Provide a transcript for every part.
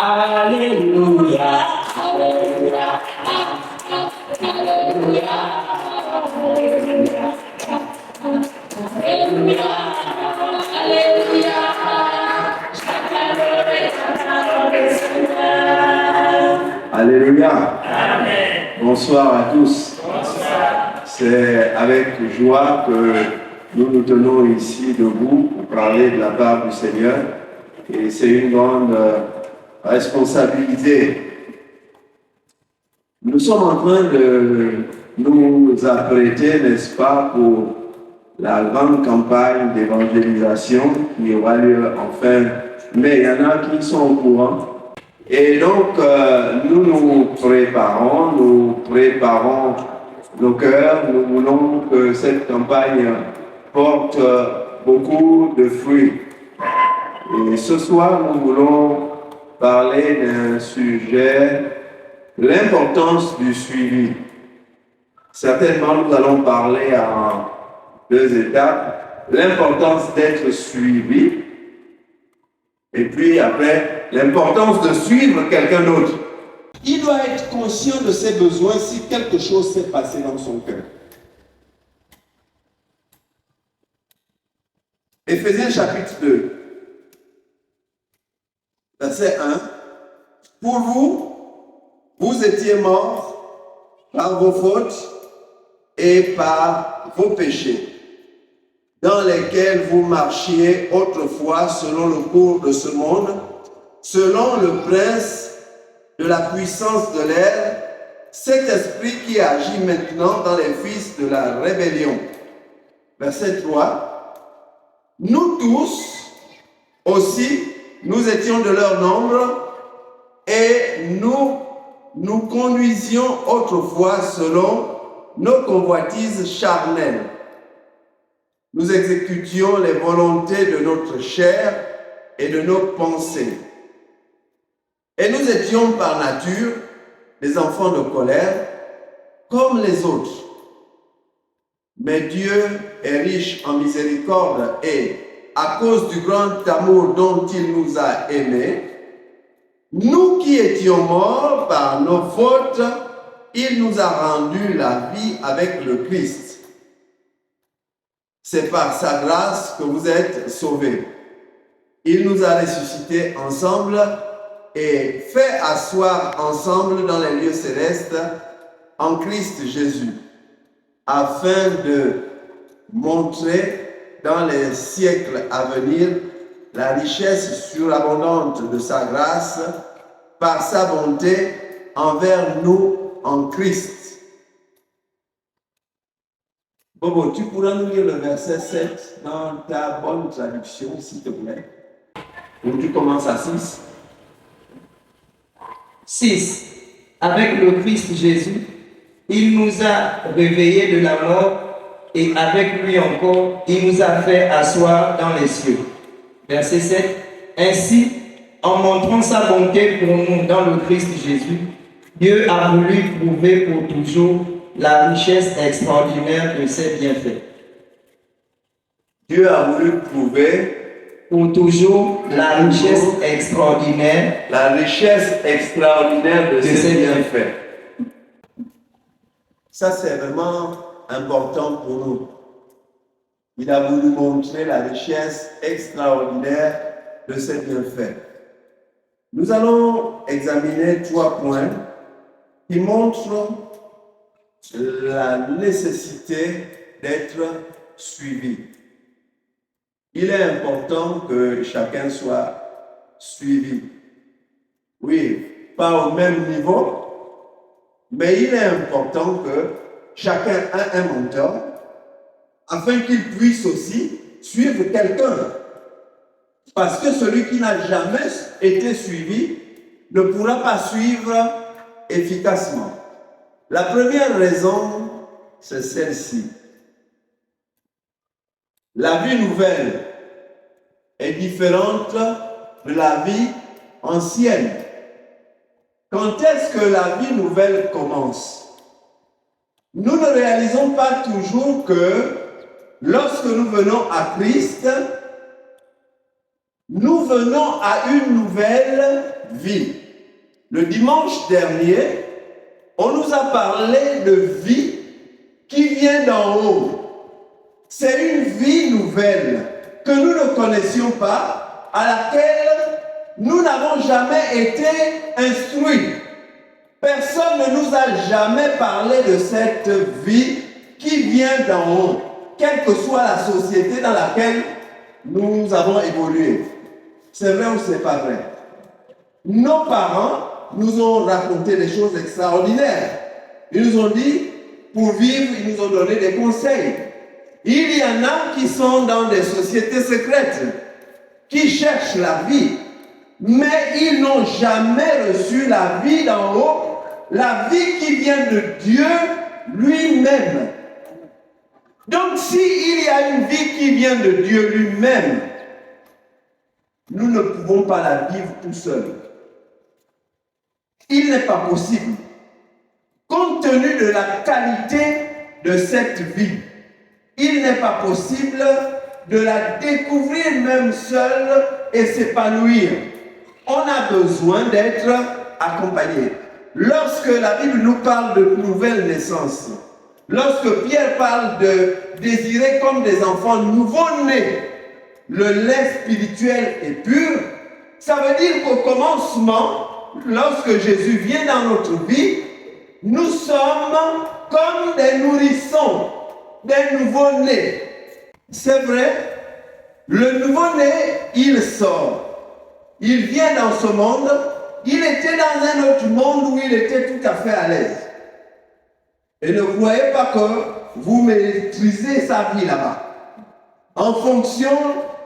Alléluia, Alléluia, Alléluia, Alléluia, Alléluia, Alléluia. Alléluia. Amen. Bonsoir à tous. Bonsoir. C'est avec joie que nous nous tenons ici debout pour parler de la part du Seigneur. Et c'est une grande responsabilité. Nous sommes en train de nous apprêter, n'est-ce pas, pour la grande campagne d'évangélisation qui aura lieu en fin mai. Il y en a qui sont au courant. Et donc, nous nous préparons nos cœurs. Nous voulons que cette campagne porte beaucoup de fruits. Et ce soir, nous voulons parler d'un sujet, l'importance du suivi. Certainement, nous allons parler en deux étapes. L'importance d'être suivi. Et puis après, l'importance de suivre quelqu'un d'autre. Il doit être conscient de ses besoins si quelque chose s'est passé dans son cœur. Éphésiens chapitre 2, verset 1. Pour vous, vous étiez morts par vos fautes et par vos péchés, dans lesquels vous marchiez autrefois selon le cours de ce monde, selon le prince de la puissance de l'air, cet esprit qui agit maintenant dans les fils de la rébellion. Verset 3. Nous tous aussi, nous étions de leur nombre et nous conduisions autrefois selon nos convoitises charnelles. Nous exécutions les volontés de notre chair et de nos pensées. Et nous étions par nature des enfants de colère, comme les autres. Mais Dieu est riche en miséricorde et, à cause du grand amour dont il nous a aimés, nous qui étions morts par nos fautes, il nous a rendu la vie avec le Christ. C'est par sa grâce que vous êtes sauvés. Il nous a ressuscités ensemble et fait asseoir ensemble dans les lieux célestes en Christ Jésus, afin de montrer dans les siècles à venir la richesse surabondante de sa grâce par sa bonté envers nous en Christ. Bobo, tu pourras nous lire le verset 7 dans ta bonne traduction, s'il te plaît. Ou tu commences à 6. 6. Avec le Christ Jésus, il nous a réveillés de la mort et avec lui encore, il nous a fait asseoir dans les cieux. Verset 7. Ainsi, en montrant sa bonté pour nous dans le Christ Jésus, Dieu a voulu prouver pour toujours la richesse extraordinaire de ses bienfaits. Dieu a voulu prouver pour toujours la richesse extraordinaire de ses bienfaits. Ça, c'est vraiment important pour nous. Il a voulu montrer la richesse extraordinaire de ses bienfaits. Nous allons examiner 3 points qui montrent la nécessité d'être suivi. Il est important que chacun soit suivi. Oui, pas au même niveau, mais il est important que chacun ait un mentor afin qu'il puisse aussi suivre quelqu'un. Parce que celui qui n'a jamais été suivi ne pourra pas suivre efficacement. La première raison, c'est celle-ci. La vie nouvelle est différente de la vie ancienne. Quand est-ce que la vie nouvelle commence? Nous ne réalisons pas toujours que lorsque nous venons à Christ, nous venons à une nouvelle vie. Le dimanche dernier, on nous a parlé de vie qui vient d'en haut. C'est une vie nouvelle que nous ne connaissions pas, à laquelle nous n'avons jamais été instruits. Personne ne nous a jamais parlé de cette vie qui vient d'en haut, quelle que soit la société dans laquelle nous avons évolué. C'est vrai ou c'est pas vrai? Nos parents nous ont raconté des choses extraordinaires. Ils nous ont dit, pour vivre, ils nous ont donné des conseils. Il y en a qui sont dans des sociétés secrètes, qui cherchent la vie, mais ils n'ont jamais reçu la vie d'en haut, la vie qui vient de Dieu lui-même. Donc, s'il y a une vie qui vient de Dieu lui-même, nous ne pouvons pas la vivre tout seuls. Il n'est pas possible. Compte tenu de la qualité de cette vie, il n'est pas possible de la découvrir même seul et s'épanouir. On a besoin d'être accompagné. Lorsque la Bible nous parle de nouvelle naissance, lorsque Pierre parle de désirer comme des enfants nouveau-nés le lait spirituel et pur, ça veut dire qu'au commencement, lorsque Jésus vient dans notre vie, nous sommes comme des nourrissons, des nouveau-nés. C'est vrai, le nouveau-né, il sort. Il vient dans ce monde, il était dans un autre monde où il était tout à fait à l'aise. Et ne croyez pas que vous maîtrisez sa vie là-bas. En fonction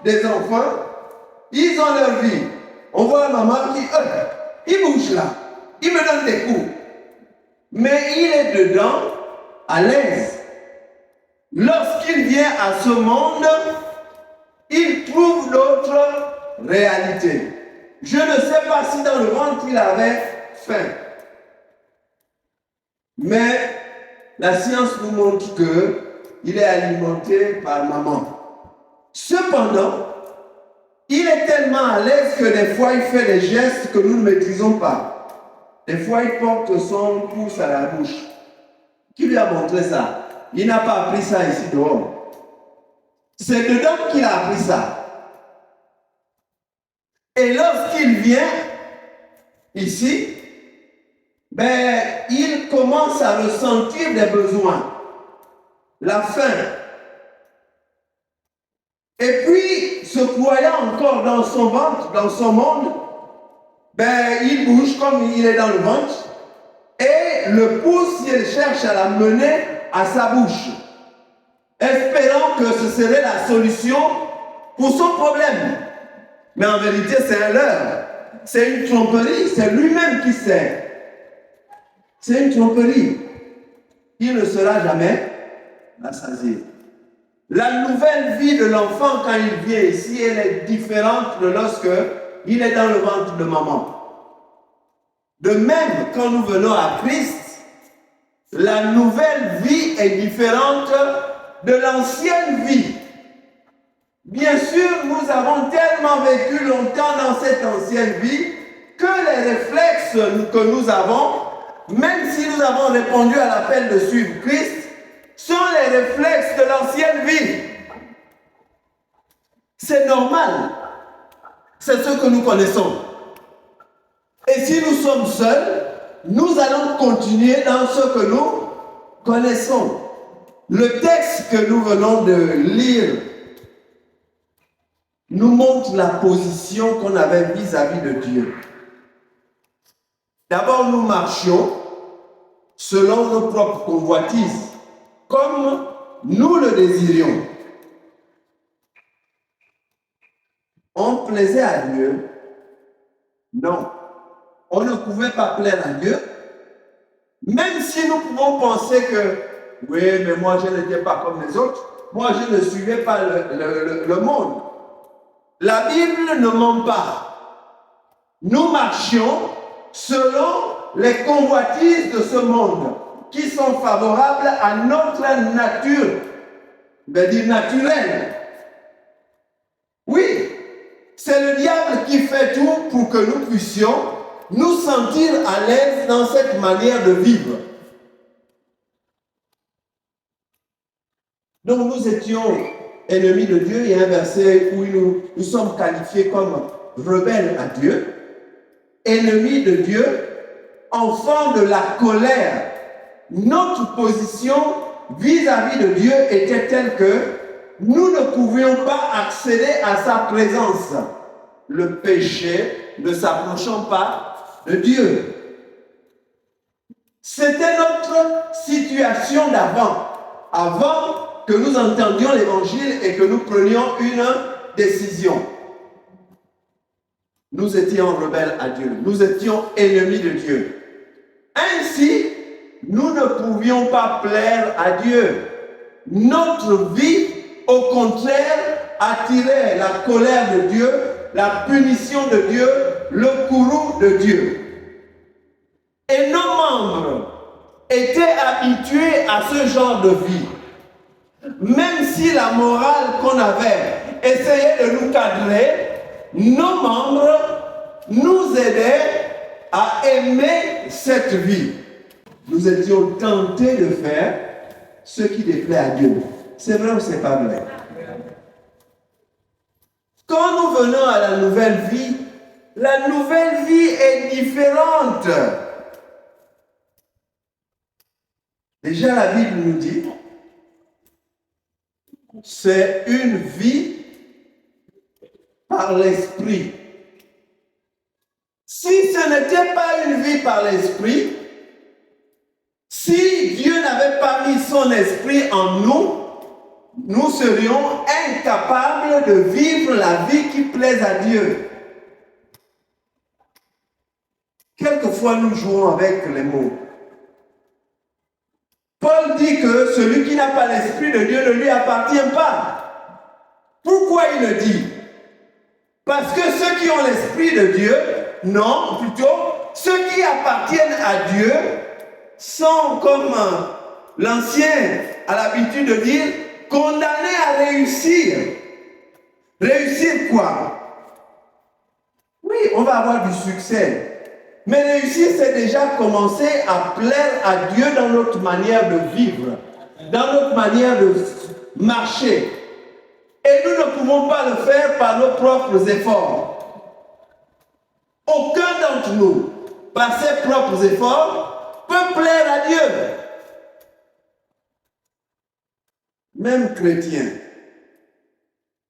des enfants, ils ont leur vie. On voit la maman qui, il bouge là, il me donne des coups. Mais il est dedans, à l'aise. Lorsqu'il vient à ce monde, il trouve d'autres réalités. Je ne sais pas si dans le ventre il avait faim. Mais la science nous montre qu'il est alimenté par maman. Cependant, il est tellement à l'aise que des fois il fait des gestes que nous ne maîtrisons pas. Des fois il porte son pouce à la bouche. Qui lui a montré ça? Il n'a pas appris ça ici dehors. C'est dedans qu'il a appris ça. Et lorsqu'il vient ici, il commence à ressentir des besoins, la faim. Et puis, se croyant encore dans son ventre, dans son monde, il bouge comme il est dans le ventre, et le pouce, il cherche à la mener à sa bouche, espérant que ce serait la solution pour son problème. Mais en vérité, c'est un leurre. C'est une tromperie. C'est lui-même qui sait. C'est une tromperie. Il ne sera jamais rassasié. La nouvelle vie de l'enfant, quand il vient ici, elle est différente de lorsque il est dans le ventre de maman. De même, quand nous venons à Christ, la nouvelle vie est différente de l'ancienne vie. Bien sûr, nous avons tellement vécu longtemps dans cette ancienne vie que les réflexes que nous avons, même si nous avons répondu à l'appel de suivre Christ, sont les réflexes de l'ancienne vie. C'est normal. C'est ce que nous connaissons. Et si nous sommes seuls, nous allons continuer dans ce que nous connaissons. Le texte que nous venons de lire nous montre la position qu'on avait vis-à-vis de Dieu. D'abord, nous marchions selon nos propres convoitises, comme nous le désirions. On plaisait à Dieu? Non. On ne pouvait pas plaire à Dieu, même si nous pouvons penser que, oui, mais moi je n'étais pas comme les autres, moi je ne suivais pas le monde. La Bible ne ment pas. Nous marchions selon les convoitises de ce monde qui sont favorables à notre nature, dire naturelle. Oui, C'est le diable qui fait tout pour que nous puissions nous sentir à l'aise dans cette manière de vivre. Donc nous étions ennemis de Dieu. Il y a un verset où nous sommes qualifiés comme rebelles à Dieu, ennemis de Dieu, enfants de la colère. Notre position vis-à-vis de Dieu était telle que nous ne pouvions pas accéder à sa présence. Le péché ne s'approchant pas de Dieu. C'était notre situation d'avant. Avant que nous entendions l'évangile et que nous prenions une décision. Nous étions rebelles à Dieu. Nous étions ennemis de Dieu. Ainsi, nous ne pouvions pas plaire à Dieu. Notre vie, au contraire, attirait la colère de Dieu, la punition de Dieu, le courroux de Dieu. Et nos membres étaient habitués à ce genre de vie. Même si la morale qu'on avait essayait de nous cadrer, nos membres nous aidaient à aimer cette vie. Nous étions tentés de faire ce qui déplaît à Dieu. C'est vrai ou c'est pas vrai? Quand nous venons à la nouvelle vie est différente. Déjà, la Bible nous dit, c'est une vie par l'esprit. Si ce n'était pas une vie par l'esprit, si Dieu n'avait pas mis son esprit en nous, nous serions incapables de vivre la vie qui plaise à Dieu. Quelquefois, nous jouons avec les mots. Paul dit que celui qui n'a pas l'esprit de Dieu ne lui appartient pas. Pourquoi il le dit? Parce que ceux qui ont l'esprit de Dieu, non, plutôt, ceux qui appartiennent à Dieu sont, comme l'ancien a l'habitude de dire, condamnés à réussir. Réussir quoi? Oui, on va avoir du succès. Mais réussir, c'est déjà commencer à plaire à Dieu dans notre manière de vivre, dans notre manière de marcher. Et nous ne pouvons pas le faire par nos propres efforts. Aucun d'entre nous, par ses propres efforts, peut plaire à Dieu. Même chrétiens,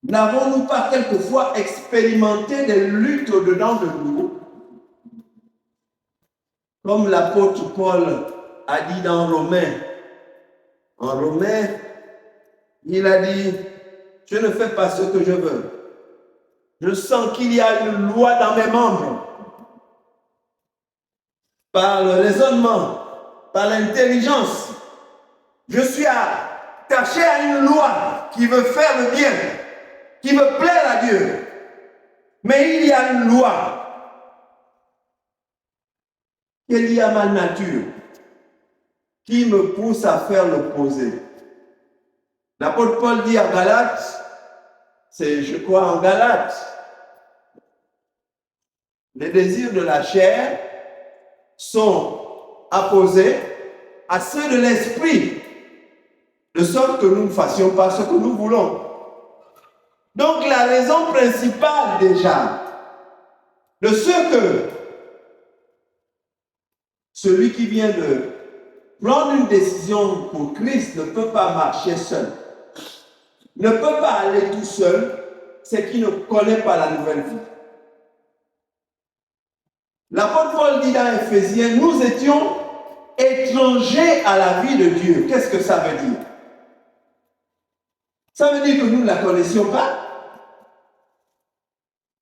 n'avons-nous pas quelquefois expérimenté des luttes au-dedans de nous? Comme l'apôtre Paul a dit dans Romains. En Romains, il a dit, je ne fais pas ce que je veux. Je sens qu'il y a une loi dans mes membres. Par le raisonnement, par l'intelligence, je suis attaché à une loi qui veut faire le bien, qui veut plaire à Dieu. Mais il y a une loi qui est liée à ma nature, qui me pousse à faire l'opposé. L'apôtre Paul dit à Galates, c'est je crois en Galates, les désirs de la chair sont opposés à ceux de l'esprit, de sorte que nous ne fassions pas ce que nous voulons. Donc la raison principale déjà de ce que celui qui vient de prendre une décision pour Christ ne peut pas marcher seul, ne peut pas aller tout seul, c'est qu'il ne connaît pas la nouvelle vie. L'apôtre Paul dit dans Éphésiens, nous étions étrangers à la vie de Dieu. Qu'est-ce que ça veut dire? Ça veut dire que nous ne la connaissions pas.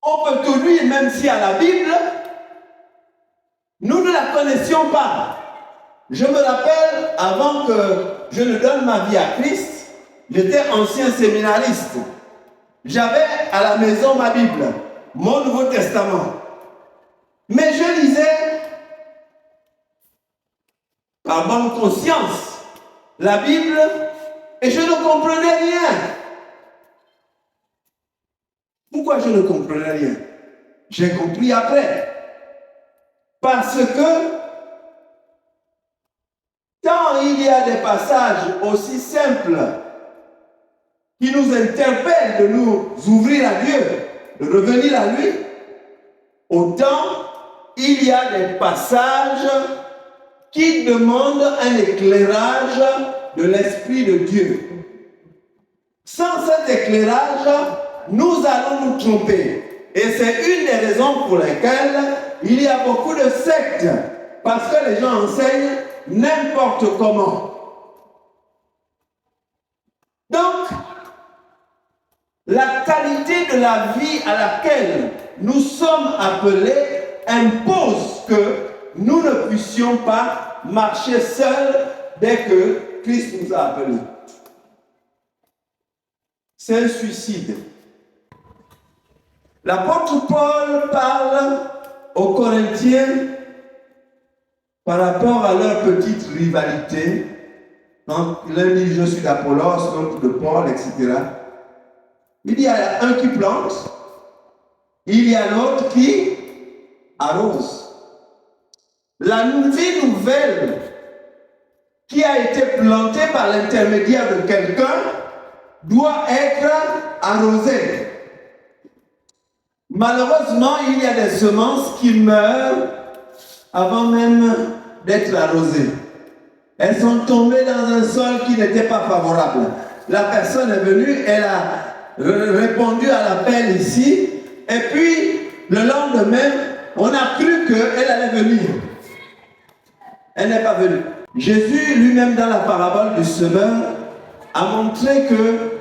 On peut tout lire, même si à la Bible, nous ne la connaissions pas. Je me rappelle, avant que je ne donne ma vie à Christ, j'étais ancien séminariste. J'avais à la maison ma Bible, mon Nouveau Testament. Mais je lisais, par bonne conscience, la Bible et je ne comprenais rien. Pourquoi je ne comprenais rien? J'ai compris après. Parce que quand il y a des passages aussi simples qui nous interpellent de nous ouvrir à Dieu, de revenir à lui, autant il y a des passages qui demandent un éclairage de l'Esprit de Dieu. Sans cet éclairage, nous allons nous tromper. Et c'est une des raisons pour lesquelles il y a beaucoup de sectes, parce que les gens enseignent n'importe comment. Donc, la qualité de la vie à laquelle nous sommes appelés impose que nous ne puissions pas marcher seuls dès que Christ nous a appelés. C'est un suicide. L'apôtre Paul parle aux Corinthiens par rapport à leur petite rivalité. L'un dit je suis d'Apollos, l'autre de Paul, etc. Il y a un qui plante, il y a l'autre qui arrose. La vie nouvelle qui a été plantée par l'intermédiaire de quelqu'un doit être arrosée. Malheureusement, il y a des semences qui meurent avant même d'être arrosées. Elles sont tombées dans un sol qui n'était pas favorable. La personne est venue, elle a répondu à l'appel ici, et puis le lendemain, on a cru qu'elle allait venir. Elle n'est pas venue. Jésus lui-même dans la parabole du semeur a montré que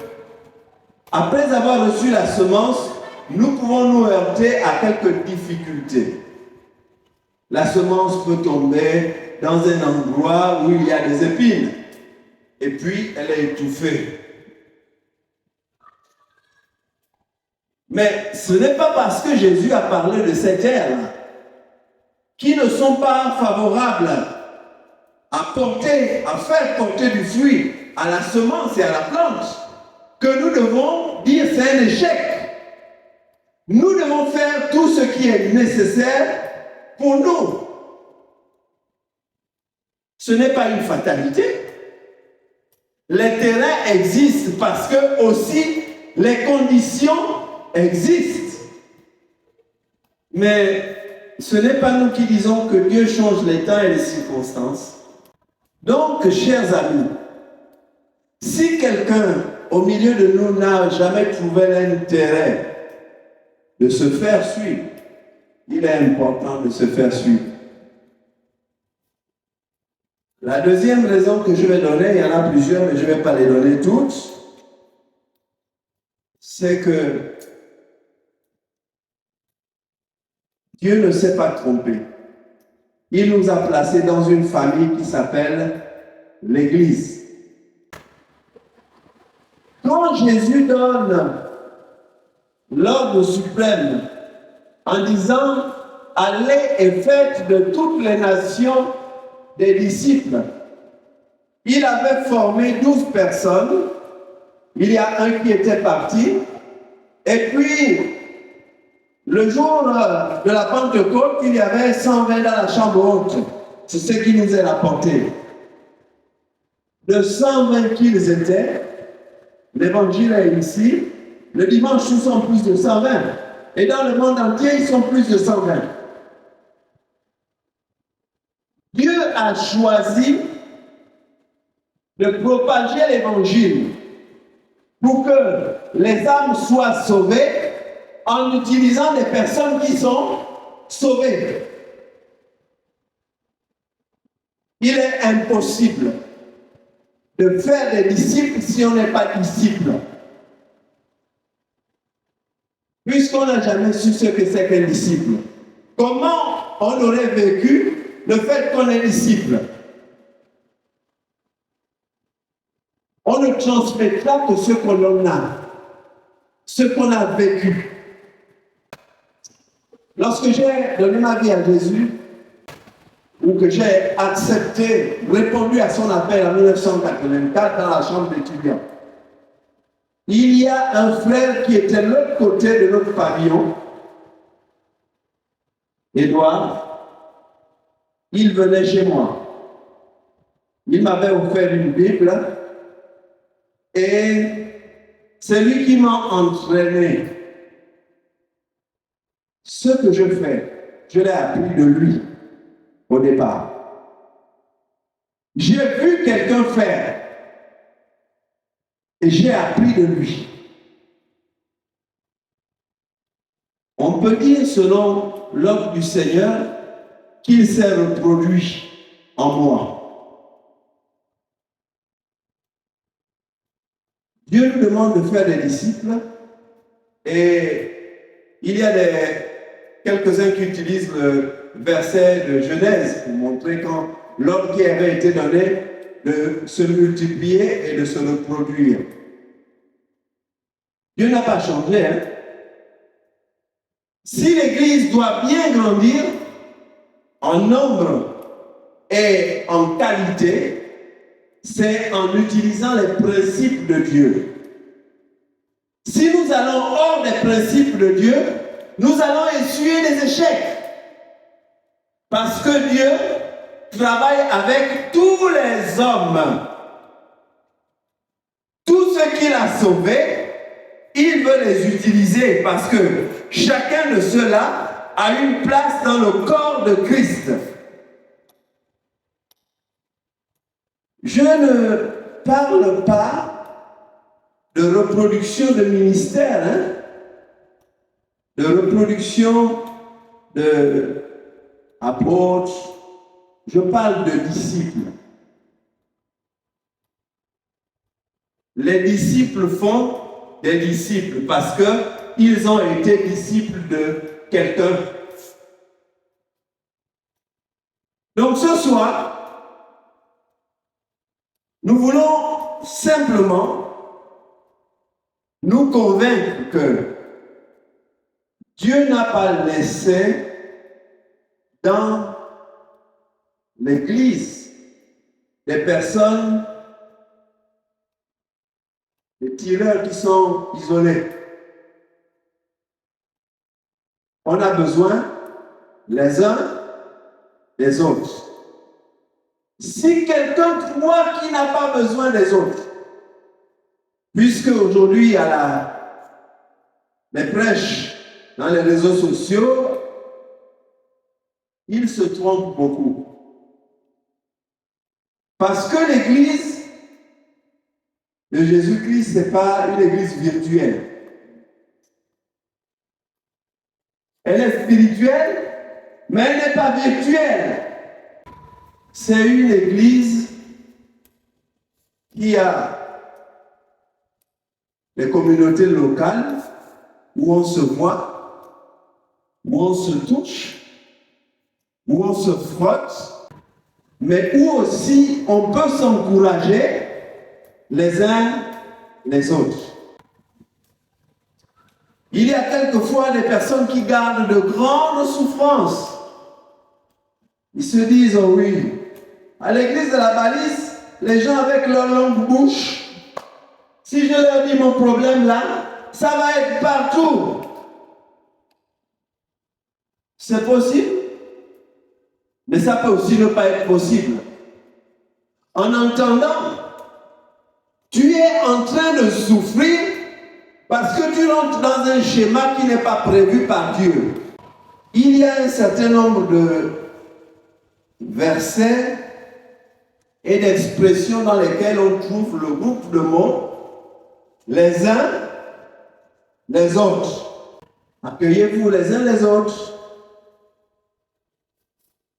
après avoir reçu la semence, nous pouvons nous heurter à quelques difficultés. La semence peut tomber dans un endroit où il y a des épines et puis elle est étouffée. Mais ce n'est pas parce que Jésus a parlé de ces terres qui ne sont pas favorables à faire porter du fruit à la semence et à la plante que nous devons dire c'est un échec. Nous devons faire tout ce qui est nécessaire pour nous. Ce n'est pas une fatalité. Les terrains existent parce que aussi les conditions existent. Mais ce n'est pas nous qui disons que Dieu change les temps et les circonstances. Donc, chers amis, si quelqu'un au milieu de nous n'a jamais trouvé l'intérêt de se faire suivre, il est important de se faire suivre. La deuxième raison que je vais donner, il y en a plusieurs, mais je ne vais pas les donner toutes, c'est que Dieu ne s'est pas trompé. Il nous a placés dans une famille qui s'appelle l'Église. Quand Jésus donne l'ordre suprême en disant « Allez et faites de toutes les nations des disciples », il avait formé 12 personnes. Il y a un qui était parti. Et puis, le jour de la Pentecôte, il y avait 120 dans la chambre haute. C'est ce qui nous est rapporté. De 120 qu'ils étaient, l'évangile est ici. Le dimanche, ils sont plus de 120. Et dans le monde entier, ils sont plus de 120. Dieu a choisi de propager l'évangile pour que les âmes soient sauvées en utilisant des personnes qui sont sauvées. Il est impossible de faire des disciples si on n'est pas disciple. Puisqu'on n'a jamais su ce que c'est qu'un disciple. Comment on aurait vécu le fait qu'on est disciple? On ne transmettra que ce qu'on a, ce qu'on a vécu. Lorsque j'ai donné ma vie à Jésus, ou que j'ai accepté, répondu à son appel en 1984 dans la chambre d'étudiants, il y a un frère qui était de l'autre côté de notre pavillon, Édouard, il venait chez moi. Il m'avait offert une Bible et c'est lui qui m'a entraîné. Ce que je fais, je l'ai appris de lui au départ. J'ai vu quelqu'un faire et j'ai appris de lui. On peut dire, selon l'œuvre du Seigneur, qu'il s'est reproduit en moi. Dieu nous demande de faire des disciples et il y a quelques-uns qui utilisent le verset de Genèse pour montrer quand l'ordre qui avait été donné de se multiplier et de se reproduire. Dieu n'a pas changé. Hein? Si l'Église doit bien grandir en nombre et en qualité, c'est en utilisant les principes de Dieu. Si nous allons hors des principes de Dieu, nous allons essuyer des échecs. Parce que Dieu travaille avec tous les hommes. Tous ceux qu'il a sauvés, il veut les utiliser parce que chacun de ceux-là a une place dans le corps de Christ. Je ne parle pas de reproduction de ministère, hein? De reproduction d'apôtres. Je parle de disciples. Les disciples font des disciples parce qu'ils ont été disciples de quelqu'un. Donc ce soir, nous voulons simplement nous convaincre que Dieu n'a pas laissé dans l'Église des personnes, des tireurs qui sont isolés. On a besoin les uns des autres. Si quelqu'un croit qu'il n'a pas besoin des autres, puisque aujourd'hui il y a les prêches dans les réseaux sociaux, il se trompe beaucoup. Parce que l'Église de Jésus-Christ, ce n'est pas une Église virtuelle. Elle est spirituelle, mais elle n'est pas virtuelle. C'est une Église qui a les communautés locales où on se voit, où on se touche, où on se frotte, mais où aussi on peut s'encourager les uns les autres. Il y a quelquefois des personnes qui gardent de grandes souffrances. Ils se disent, oh oui, à l'église de la Balise, les gens avec leur longue bouche, si je leur dis mon problème là, ça va être partout. C'est possible, mais ça peut aussi ne pas être possible. En entendant, tu es en train de souffrir parce que tu rentres dans un schéma qui n'est pas prévu par Dieu. Il y a un certain nombre de versets et d'expressions dans lesquelles on trouve le groupe de mots les uns les autres. Accueillez-vous les uns les autres.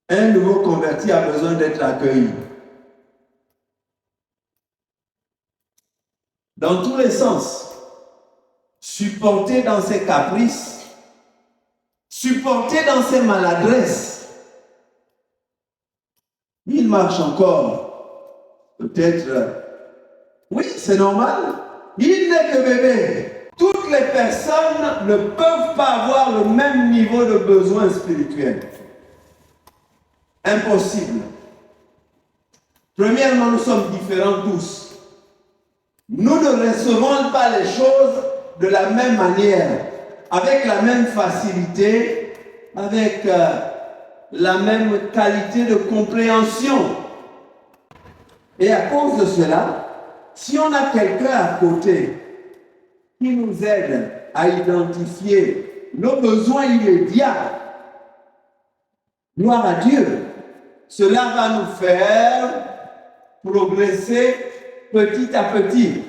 Un nouveau converti a besoin d'être accueilli. Dans tous les sens. Supporté dans ses caprices, supporté dans ses maladresses. Il marche encore. Peut-être, oui, c'est normal. Il n'est que bébé. Toutes les personnes ne peuvent pas avoir le même niveau de besoin spirituel. Impossible. Premièrement, nous sommes différents tous. nous ne recevons pas les choses de la même manière, avec la même facilité, avec la même qualité de compréhension. Et à cause de cela, si on a quelqu'un à côté qui nous aide à identifier nos besoins immédiats, gloire à Dieu, cela va nous faire progresser petit à petit.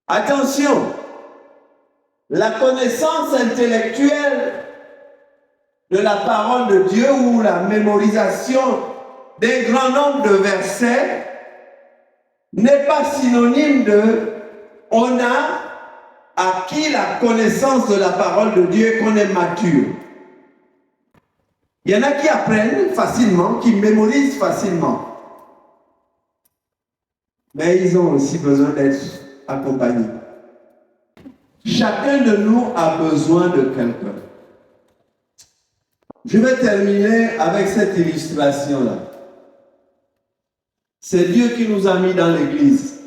Attention, la connaissance intellectuelle de la parole de Dieu ou la mémorisation d'un grand nombre de versets n'est pas synonyme de on a acquis la connaissance de la parole de Dieu et qu'on est mature. Il y en a qui apprennent facilement, qui mémorisent facilement. Mais ils ont aussi besoin d'être accompagnés. Chacun de nous a besoin de quelqu'un. Je vais terminer avec cette illustration-là. C'est Dieu qui nous a mis dans l'Église.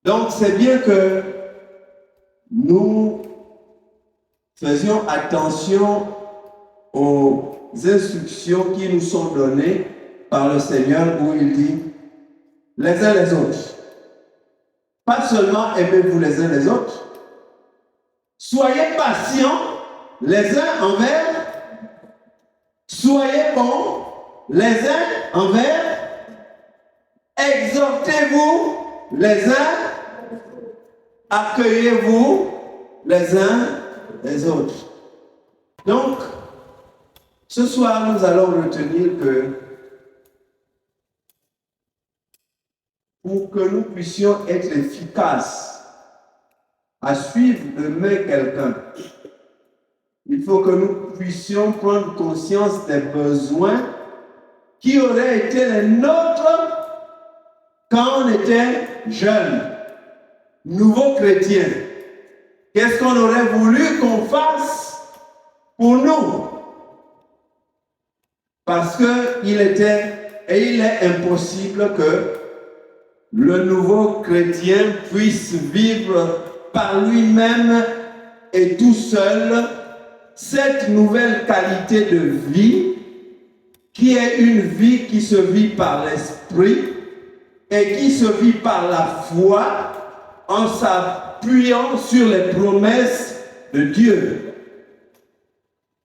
Donc c'est bien que nous faisions attention aux instructions qui nous sont données par le Seigneur où il dit les uns les autres. Pas seulement aimez-vous les uns les autres, soyez patients les uns envers, soyez bons les uns envers, exhortez-vous les uns, accueillez-vous les uns les autres. Donc, ce soir, nous allons retenir que pour que nous puissions être efficaces à suivre de main quelqu'un, il faut que nous puissions prendre conscience des besoins qui auraient été les nôtres quand on était jeunes, nouveaux chrétiens. Qu'est-ce qu'on aurait voulu qu'on fasse pour nous? Parce qu'il était et il est impossible que le nouveau chrétien puisse vivre par lui-même et tout seul cette nouvelle qualité de vie qui est une vie qui se vit par l'esprit et qui se vit par la foi en s'appuyant sur les promesses de Dieu.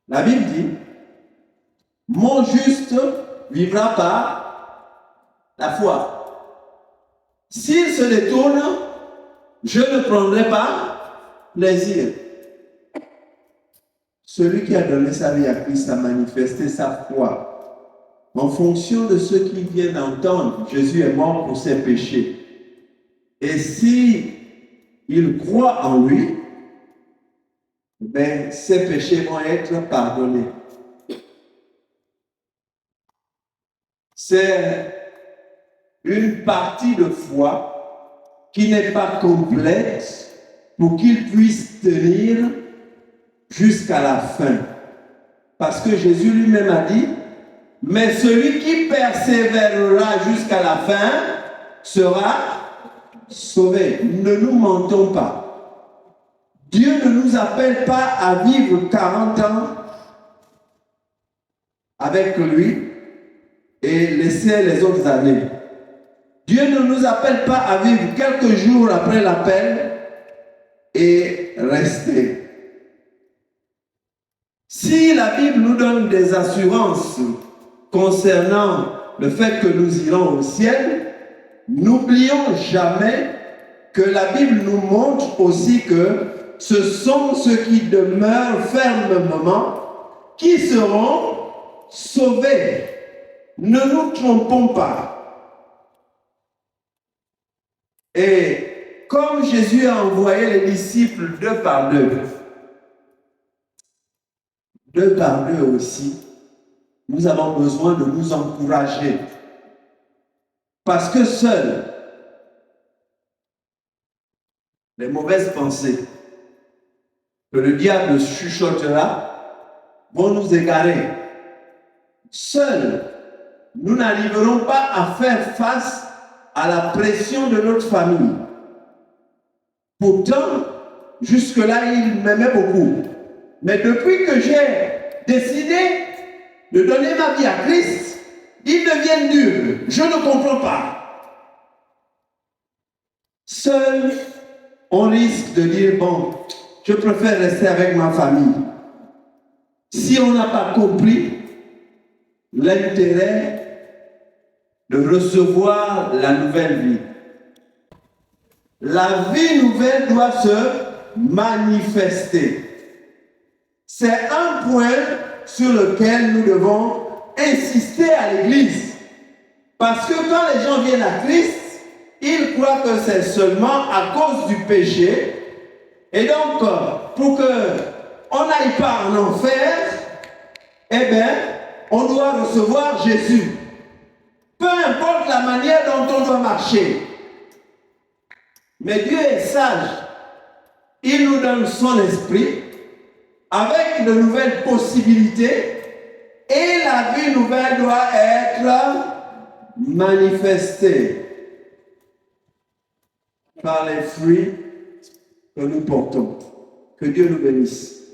La Bible dit, mon juste vivra par la foi. S'il se détourne, je ne prendrai pas plaisir. Celui qui a donné sa vie à Christ a manifesté sa foi. En fonction de ce qu'il vient d'entendre, Jésus est mort pour ses péchés. Et si il croit en lui, ben, ses péchés vont être pardonnés. C'est une partie de foi qui n'est pas complète pour qu'il puisse tenir jusqu'à la fin. Parce que Jésus lui-même a dit, mais celui qui persévérera jusqu'à la fin sera sauvé. Ne nous mentons pas. Dieu ne nous appelle pas à vivre 40 ans avec lui et laisser les autres années. Dieu ne nous appelle pas à vivre quelques jours après l'appel et rester. Si la Bible nous donne des assurances concernant le fait que nous irons au ciel, n'oublions jamais que la Bible nous montre aussi que ce sont ceux qui demeurent fermement qui seront sauvés. Ne nous trompons pas. Et comme Jésus a envoyé les disciples deux par deux aussi, nous avons besoin de nous encourager. Parce que seuls les mauvaises pensées que le diable chuchotera vont nous égarer. Seuls, nous n'arriverons pas à faire face à la pression de notre famille. Pourtant, jusque-là, il m'aimait beaucoup. Mais depuis que j'ai décidé de donner ma vie à Christ, il devient dur. Je ne comprends pas. Seul, on risque de dire, bon, je préfère rester avec ma famille. Si on n'a pas compris l'intérêt de recevoir la nouvelle vie. La vie nouvelle doit se manifester. C'est un point sur lequel nous devons insister à l'Église. Parce que quand les gens viennent à Christ, ils croient que c'est seulement à cause du péché. Et donc, pour qu'on n'aille pas en enfer, eh bien, on doit recevoir Jésus. Peu importe la manière dont on doit marcher. Mais Dieu est sage. Il nous donne son esprit avec de nouvelles possibilités et la vie nouvelle doit être manifestée par les fruits que nous portons. Que Dieu nous bénisse.